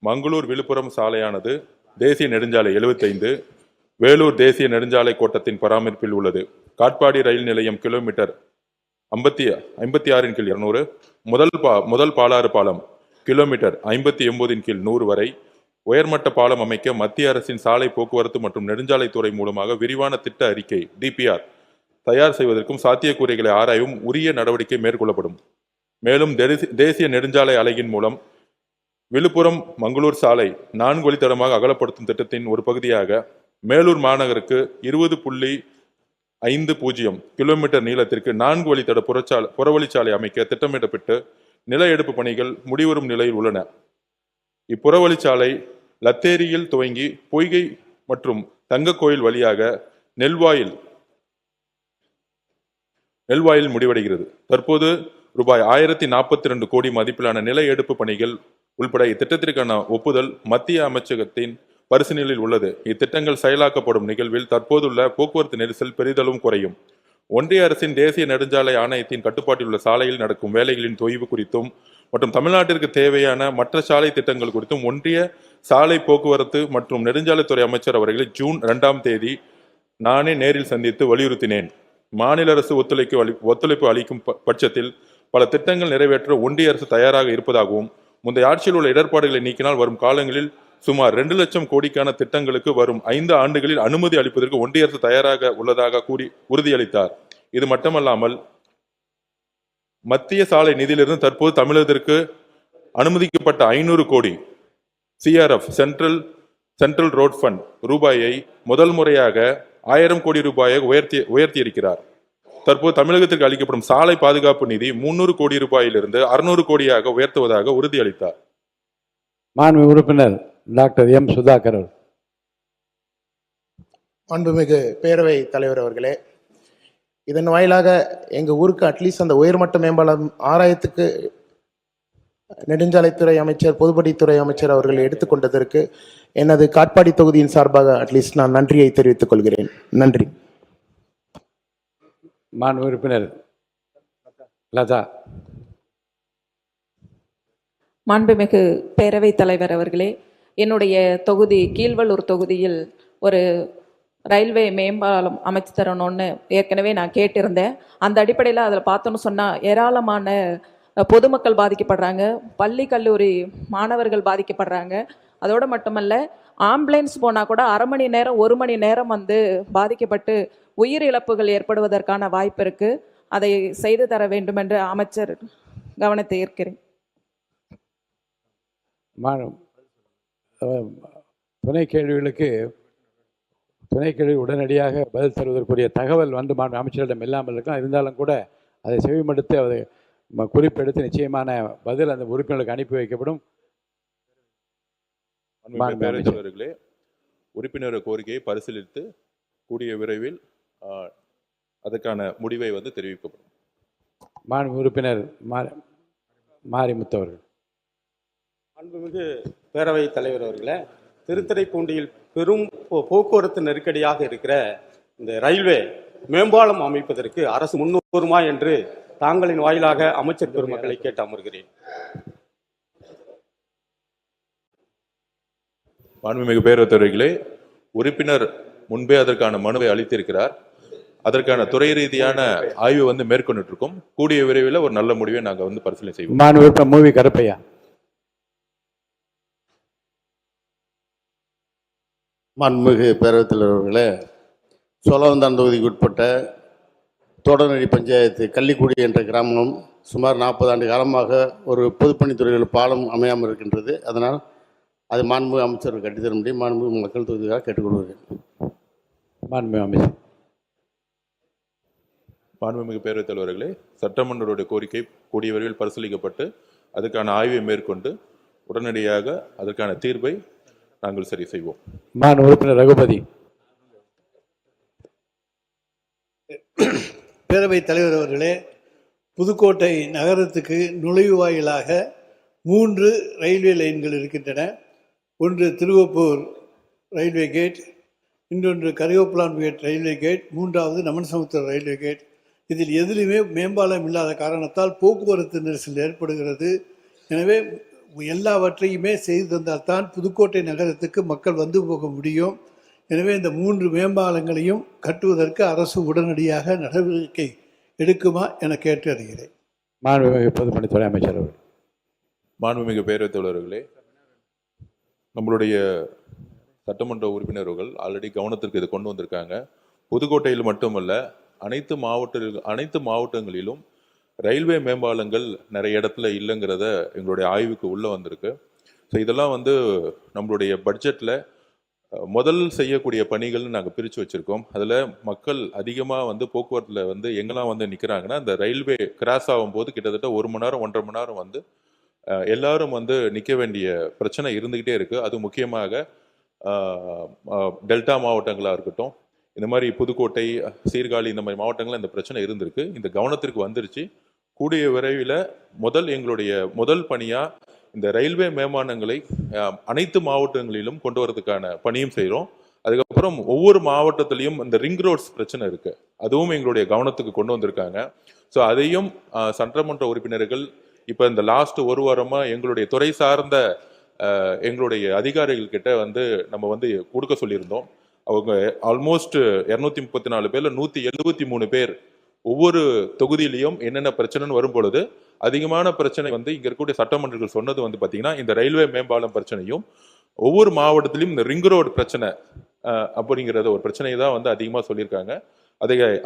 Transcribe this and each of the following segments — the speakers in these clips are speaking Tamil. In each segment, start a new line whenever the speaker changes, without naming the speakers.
மங்களூர் விழுப்புரம் சாலையானது தேசிய நெடுஞ்சாலை 75 வேலூர் தேசிய நெடுஞ்சாலை கோட்டத்தின் பராமரிப்பில் உள்ளது. காட்பாடி ரயில் நிலையம் கிலோமீட்டர் 56/200, முதல் பாலாறு பாலம் கிலோமீட்டர் 59/100 வரை உயர்மட்ட பாலம் அமைக்க மத்திய அரசின் சாலை போக்குவரத்து மற்றும் நெடுஞ்சாலைத்துறை மூலமாக விரிவான திட்ட அறிக்கை DPR தயார் செய்வதற்கும் சாத்தியக்கூறுகளை ஆராயவும் உரிய நடவடிக்கை மேற்கொள்ளப்படும். மேலும் தேசிய நெடுஞ்சாலை ஆணையின் மூலம் விழுப்புரம் மங்களூர் சாலை 4 வழித்தடமாக அகலப்படுத்தும் திட்டத்தின் ஒரு பகுதியாக மேலூர் மாநகருக்கு 20.50 கிலோமீட்டர் நீளத்திற்கு 4 வழித்தட புறவழிச்சாலை அமைக்க திட்டமிடப்பட்டு நில எடுப்பு பணிகள் முடிவரும் நிலையில் உள்ளன. இப்புறவழிச்சாலை லத்தேரியில் துவங்கி பொய்கை மற்றும் தங்கக்கோயில் வழியாக நெல்வாயில் முடிவடைகிறது. தற்போது ரூபாய் 1042 கோடி மதிப்பிலான நில எடுப்பு பணிகள் உள்பட இத்திட்டத்திற்கான ஒப்புதல் மத்திய அமைச்சகத்தின் பரிசீலனையில் உள்ளது. இத்திட்டங்கள் செயலாக்கப்படும் நிகழ்வில் தற்போதுள்ள போக்குவரத்து நெரிசல் பெரிதளவும் குறையும். ஒன்றிய அரசின் தேசிய நெடுஞ்சாலை ஆணையத்தின் கட்டுப்பாட்டில் உள்ள சாலையில் நடக்கும் வேலைகளின் தொய்வு குறித்தும் மற்றும் தமிழ்நாட்டிற்கு தேவையான மற்ற சாலை திட்டங்கள் குறித்தும் ஒன்றிய சாலை போக்குவரத்து மற்றும் நெடுஞ்சாலைத்துறை அமைச்சர் அவர்களை ஜூன் 2ஆம் தேதி நானே நேரில் சந்தித்து வலியுறுத்தினேன். மாநில அரசு ஒத்துழைப்பு அளிக்கும் பட்சத்தில் பல திட்டங்கள் நிறைவேற்ற ஒன்றிய அரசு தயாராக இருப்பதாகவும் முந்தைய ஆட்சியில் உள்ள இடர்பாடுகளை நீக்கினால் வரும் காலங்களில் சுமார் 2 லட்சம் கோடிக்கான திட்டங்களுக்கு வரும் 5 ஆண்டுகளில் அனுமதி அளிப்பதற்கு ஒன்றிய அரசு தயாராக உள்ளதாக கூறி உறுதியளித்தார். இது மட்டுமல்லாமல் மத்திய சாலை நிதியிலிருந்து தற்போது தமிழகத்திற்கு அனுமதிக்கப்பட்ட 500 கோடி CRF சென்ட்ரல் ரோட் ஃபண்ட் ரூபாயை முதல் முறையாக 1000 கோடி ரூபாயை உயர்த்தி இருக்கிறார். தற்போது தமிழகத்திற்கு அளிக்கப்படும் சாலை பாதுகாப்பு நிதி 300 கோடி ரூபாயிலிருந்து 600 கோடியாக உயர்த்துவதாக உறுதியளித்தார்.
மாண்புமிகு உறுப்பினர் டாக்டர் M. சுதாகர்.
மாண்புமிகு பேரவை தலைவர் அவர்களே, இதன் வாயிலாக எங்கள் ஊருக்கு அட்லீஸ்ட் அந்த உயர்மட்ட மேம்பாலம் ஆராயத்துக்கு நெடுஞ்சாலைத்துறை அமைச்சர் பொதுப்பணித்துறை அமைச்சர் அவர்கள் எடுத்துக்கொண்டதற்கு எனது காட்பாடி தொகுதியின் சார்பாக அட்லீஸ்ட் நான் நன்றியை தெரிவித்துக் கொள்கிறேன். நன்றி.
மாண்புமிகு உறுப்பினர் லதா.
மாண்புமிகு பேரவை தலைவர் அவர்களே, என்னுடைய தொகுதி கீழ்வள்ளூர் தொகுதியில் ஒரு ரயில்வே மேம்பாலம் அமைச்சு தரணும்னு ஏற்கனவே நான் கேட்டிருந்தேன். அந்த அடிப்படையில் அதில் பார்த்தோன்னு சொன்னால் ஏராளமான பொதுமக்கள் பாதிக்கப்படுறாங்க, பள்ளி கல்லூரி மாணவர்கள் பாதிக்கப்படுறாங்க. அதோடு மட்டுமல்ல, ஆம்புலன்ஸ் போனால் கூட 1/2 மணி நேரம் 1 மணி நேரம் பாதிக்கப்பட்டு உயிரிழப்புகள் ஏற்படுவதற்கான வாய்ப்பு இருக்குது. அதை செய்து தர வேண்டும் என்று அமைச்சர் கவனத்தை ஈர்க்கிறேன்.
துணை கேள்வி உடனடியாக பதில் தருவதற்குரிய தகவல் அமைச்சரிடம் இல்லாமல் இருக்கும். இருந்தாலும் கூட அதை செவிமடுத்து அதை குறிப்பெடுத்து நிச்சயமான பதில் அந்த உறுப்பினர்களுக்கு அனுப்பி வைக்கப்படும்.
உறுப்பினர் கோரிக்கையை பரிசீலித்து கூடிய விரைவில் அதற்கான முடிவை தெரிவிக்கப்படும்.
மாண்புமிகு உறுப்பினர் மாரிமுத்து அவர்கள்.
அன்புமிகு பேரவைத் தலைவர் அவர்களே, திருத்துறைப்பூண்டியில் பெரும் போக்குவரத்து நெருக்கடியாக இருக்கிற இந்த ரயில்வே மேம்பாலம் அமைப்பதற்கு அரசு முன்வருமா என்று தாங்களின் வாயிலாக அமைச்சர் பெருமக்களை கேட்டு அமர்கிறேன்.
மாண்புமிகு பேரவைத் தலைவர்களே, உறுப்பினர் முன்பே அதற்கான மனுவை அளித்திருக்கிறார். அதற்கான துறை ரீதியான ஆய்வு மேற்கொண்டு இருக்கும். கூடிய விரைவில் ஒரு நல்ல முடிவை நாங்கள் பரிசீலனை செய்வோம்.
மாண்புமிகு மூவி கருப்பையா.
மாண்புமிகு பேரவைத் தலைவர்களே, சோழவந்தான் தொகுதிக்கு உட்பட்ட தோடநடி பஞ்சாயத்து கள்ளிக்குடி என்ற கிராமம் சுமார் 40 ஆண்டு காலமாக ஒரு பொதுப்பணித்துறையில் பாலம் அமையாமல் இருக்கின்றது. அதனால் அது மாண்புமிகு அமைச்சர்கள் கட்டித்தர முடியும். மாண்புமிகு மக்கள் தொகுதியாக கேட்டுக்கொள்கிறேன்.
மாண்புமிகு அமைச்சர்.
மாண்புமிகு பேரவைத் தலைவர்களே, சட்டமன்றருடைய கோரிக்கை கூடிய விரைவில் பரிசீலிக்கப்பட்டு அதுக்கான ஆய்வை மேற்கொண்டு உடனடியாக அதற்கான தீர்வை நாங்கள் சரி செய்வோம்.
மாண்புமிகு உறுப்பினர் ரகுபதி.
பேரவைத் தலைவர் அவர்களே, புதுக்கோட்டை நகரத்துக்கு நுழைவு வாயிலாக 3 ரயில்வே லைன்கள் இருக்கின்றன. ஒன்று திருவப்பூர் ரயில்வே கேட், இன்னொன்று கரியோப்லான் கேட் ரயில்வே கேட், 3வது நமன்சமுத்திரம் ரயில்வே கேட். இதில் எதிலுமே மேம்பாலம் இல்லாத காரணத்தால் போக்குவரத்து நெரிசல் ஏற்படுகிறது. எனவே எல்லாவற்றையுமே செய்து தந்தால்தான் புதுக்கோட்டை நகரத்துக்கு மக்கள் வந்து போக முடியும். எனவே இந்த 3 மேம்பாலங்களையும் கட்டுவதற்கு அரசு உடனடியாக நடவடிக்கை எடுக்குமா என கேட்டு அறிகிறேன்.
மாண்புமிகு பொதுப்பணித்துறை அமைச்சர் அவர்கள்.
மாண்புமிகு பேரவைத் தலைவர்களே, நம்மளுடைய சட்டமன்ற உறுப்பினர்கள் ஆல்ரெடி கவனத்திற்கு இது கொண்டு வந்திருக்காங்க. புதுக்கோட்டையில் மட்டுமல்ல, அனைத்து மாவட்டங்களிலும் ரயில்வே மேம்பாலங்கள் நிறைய இடத்துல இல்லைங்கிறத எங்களுடைய ஆய்வுக்கு உள்ளே வந்திருக்கு. ஸோ இதெல்லாம் நம்மளுடைய பட்ஜெட்டில் முதல் செய்யக்கூடிய பணிகள்னு நாங்கள் பிரித்து வச்சுருக்கோம். அதில் மக்கள் அதிகமாக போக்குவரத்தில் எங்கெல்லாம் நிற்கிறாங்கன்னா, அந்த ரயில்வே கிராஸ் ஆகும்போது கிட்டத்தட்ட 1 மணி நேரம் 1.5 மணி நேரம் எல்லாரும் நிற்க வேண்டிய பிரச்சனை இருந்துக்கிட்டே இருக்குது. அது முக்கியமாக டெல்டா மாவட்டங்களாக இருக்கட்டும், இந்த மாதிரி புதுக்கோட்டை, சீர்காழி, இந்த மாதிரி மாவட்டங்களில் இந்த பிரச்சனை இருந்திருக்கு. இந்த கவனத்திற்கு வந்துருச்சு. கூடிய விரைவில் எங்களுடைய முதல் பணியாக இந்த ரயில்வே மேம்பாலங்களை அனைத்து மாவட்டங்களிலும் கொண்டு வரதுக்கான பணியும் செய்கிறோம். அதுக்கப்புறம் ஒவ்வொரு மாவட்டத்திலையும் இந்த ரிங் ரோட்ஸ் பிரச்சனை இருக்கு, அதுவும் எங்களுடைய கவனத்துக்கு கொண்டு வந்திருக்காங்க. ஸோ அதையும் சட்டமன்ற உறுப்பினர்கள் இப்போ இந்த லாஸ்ட் 1 வாரமா எங்களுடைய துறை சார்ந்த எங்களுடைய அதிகாரிகள் கிட்ட நம்ம கொடுக்க சொல்லியிருந்தோம். அவங்க ஆல்மோஸ்ட் 234 பேர்ல 173 பேர் ஒவ்வொரு தொகுதியிலையும் என்னென்ன பிரச்சனைன்னு வரும் பொழுது அதிகமான பிரச்சனை இங்க இருக்கக்கூடிய சட்டமன்றங்கள் சொன்னது பார்த்தீங்கன்னா இந்த ரயில்வே மேம்பாலம் பிரச்சனையும், ஒவ்வொரு மாவட்டத்திலையும் இந்த ரிங் ரோடு பிரச்சனை அப்படிங்கிறத ஒரு பிரச்சனையை தான் அதிகமாக சொல்லியிருக்காங்க.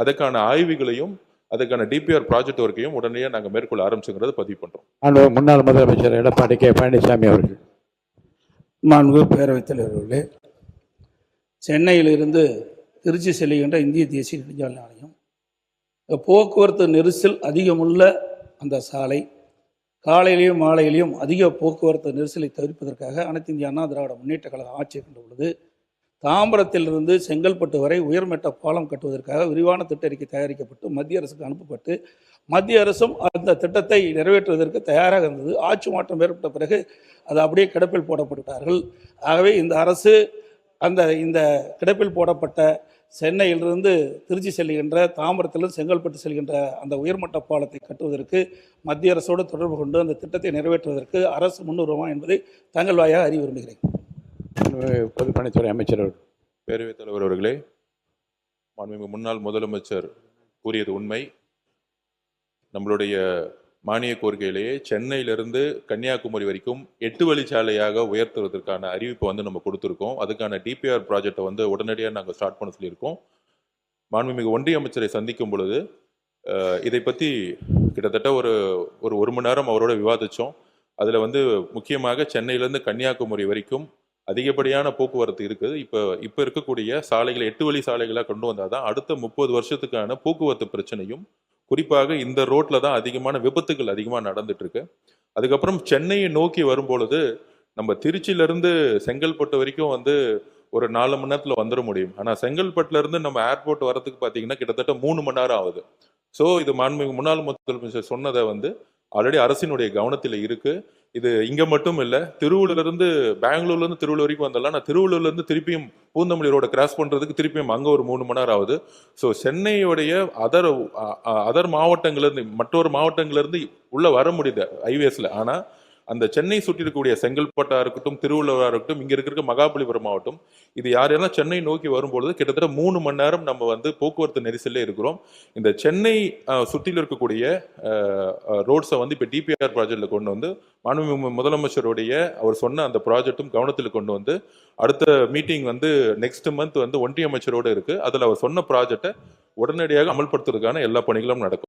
அதுக்கான ஆய்வுகளையும் அதுக்கான டிபிஆர் ப்ராஜெக்ட் ஒர்க்கையும் உடனடியாக நாங்கள் மேற்கொள்ள ஆரம்பிச்சுங்கிறத பதிவு பண்ணுறோம்.
முன்னாள் முதலமைச்சர் எடப்பாடி கே பழனிசாமி அவர்கள்.
மாண்பு பேரவைத் தலைவர்களே, சென்னையிலிருந்து திருச்சி செல்லுகின்ற இந்திய தேசிய நெடுஞ்சாலை ஆணையம் போக்குவரத்து நெரிசல் அதிகமுள்ள அந்த சாலை, காலையிலையும் மாலையிலையும் அதிக போக்குவரத்து நெரிசலை தவிர்ப்பதற்காக அனைத்து இந்திய அண்ணா திராவிட முன்னேற்ற கழக ஆட்சியை கொண்ட பொழுது தாம்பரத்திலிருந்து செங்கல்பட்டு வரை உயர்மட்ட பாலம் கட்டுவதற்காக விரிவான திட்ட அறிக்கை தயாரிக்கப்பட்டு மத்திய அரசுக்கு அனுப்பப்பட்டு மத்திய அரசும் அந்த திட்டத்தை நிறைவேற்றுவதற்கு தயாராக இருந்தது. ஆட்சி மாற்றம் ஏற்பட்ட பிறகு அது அப்படியே கிடப்பில் போடப்பட்டார்கள். ஆகவே இந்த அரசு இந்த கிடப்பில் போடப்பட்ட சென்னையிலிருந்து திருச்சி செல்கின்ற, தாம்பரத்திலிருந்து செங்கல்பட்டு செல்கின்ற அந்த உயர்மட்ட பாலத்தை கட்டுவதற்கு மத்திய அரசோடு தொடர்பு கொண்டு அந்த திட்டத்தை நிறைவேற்றுவதற்கு அரசு முன்னுரிமை என்பதை தங்கள் வாயாக அறிய விரும்புகிறேன்.
பொதுப்பணித்துறை அமைச்சர் அவர்கள்.
பேரவைத் தலைவர் அவர்களே, முன்னாள் முதலமைச்சர் கூறியது உண்மை. நம்மளுடைய மானிய கோரிக்கையிலேயே சென்னையிலிருந்து கன்னியாகுமரி வரைக்கும் 8 வழிச்சாலையாக உயர்த்துவதற்கான அறிவிப்பை நம்ம கொடுத்துருக்கோம். அதுக்கான டிபிஆர் ப்ராஜெக்டை உடனடியாக நாங்கள் ஸ்டார்ட் பண்ண சொல்லியிருக்கோம். மாண்புமிகு ஒன்றிய அமைச்சரை சந்திக்கும் பொழுது இதை பற்றி கிட்டத்தட்ட ஒரு மணி நேரம் அவரோட விவாதித்தோம். அதில் முக்கியமாக சென்னையிலேருந்து கன்னியாகுமரி வரைக்கும் அதிகப்படியான போக்குவரத்து இருக்குது. இப்போ இருக்கக்கூடிய சாலைகளை 8 வழி சாலைகளாக கொண்டு வந்தால் தான் அடுத்த 30 வருஷத்துக்கான போக்குவரத்து பிரச்சனையும், குறிப்பாக இந்த ரோட்ல தான் அதிகமான விபத்துகள் அதிகமாக நடந்துட்டு இருக்கு. அதுக்கப்புறம் சென்னையை நோக்கி வரும்பொழுது நம்ம திருச்சியிலிருந்து செங்கல்பட்டு வரைக்கும் ஒரு 4 மணி நேரத்தில் வந்துட முடியும். ஆனால் செங்கல்பட்டுல இருந்து நம்ம ஏர்போர்ட் வரதுக்கு பார்த்தீங்கன்னா கிட்டத்தட்ட 3 மணி நேரம் ஆகுது. ஸோ இது முன்னாள் முதலமைச்சர் சொன்னதை ஆல்ரெடி அரசினுடைய கவனத்தில் இருக்கு. இது இங்க மட்டும் இல்லை, திருவள்ளூர்லேருந்து பெங்களூர்லேருந்து திருவள்ளூர் வரைக்கும் வந்தாலும் நான் திருவள்ளூர்லேருந்து திருப்பியும் பூந்தமல்லி ரோட கிராஸ் பண்ணுறதுக்கு திருப்பியும் அங்கே ஒரு 3 மணி நேரம் ஆகுது. ஸோ சென்னையுடைய அதர் மாவட்டங்கள்லேருந்து மற்றொரு மாவட்டங்கள்லேருந்து உள்ளே வர முடியுது ஹைவேஸில். ஆனால் அந்த சென்னை சுற்றி இருக்கக்கூடிய செங்கல்பட்டாக இருக்கட்டும், திருவள்ளூராக இருக்கட்டும், இங்கே இருக்கிற மகாபலிபுரம் மாவட்டம், இது யாரெல்லாம் சென்னை நோக்கி வரும்பொழுது கிட்டத்தட்ட 3 மணி நேரம் நம்ம போக்குவரத்து நெரிசல்ல இருக்கிறோம். இந்த சென்னை சுற்றியில் இருக்கக்கூடிய ரோட்ஸை இப்போ டிபிஆர் ப்ராஜெக்டில் கொண்டு மாண்புமிகு முதலமைச்சருடைய அவர் சொன்ன அந்த ப்ராஜெக்டும் கவனத்தில் கொண்டு அடுத்த மீட்டிங் நெக்ஸ்ட் மந்த் ஒன்றிய அமைச்சரோடு இருக்குது. அதில் அவர் சொன்ன ப்ராஜெக்டை உடனடியாக அமல்படுத்துறதுக்கான எல்லா பணிகளும் நடக்கும்.